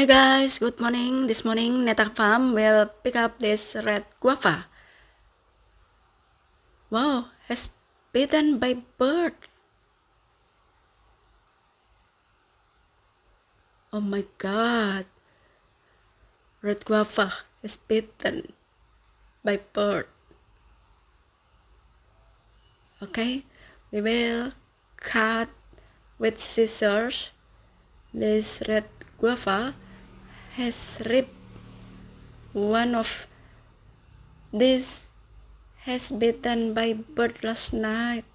Hi guys, good morning. This morning Neta Farm will pick up this red guava. Wow, has bitten by bird. Oh my god. Red guava is bitten by bird. Okay, we will cut with scissors. This red guava has ripped. One of these has bitten by bird last night.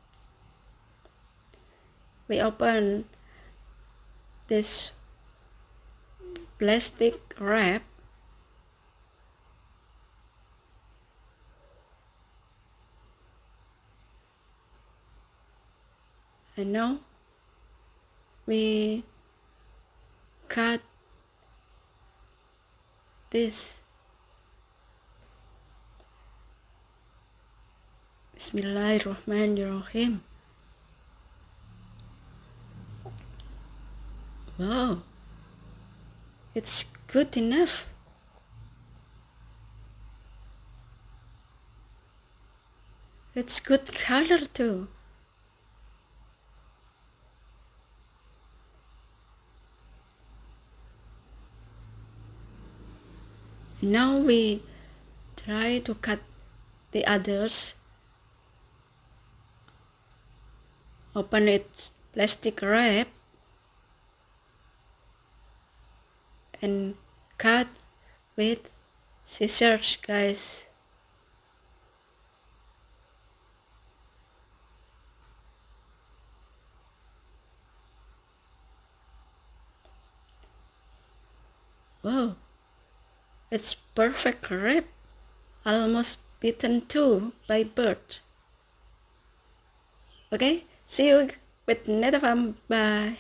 We open this plastic wrap. And now we cut this. Bismillahirrahmanirrahim. Wow, it's good enough. It's good color too. Now we try to cut the others. Open its plastic wrap and cut with scissors, guys. Wow, it's perfect wrap. Almost bitten too by bird. Okay, see you with Netafam. Bye.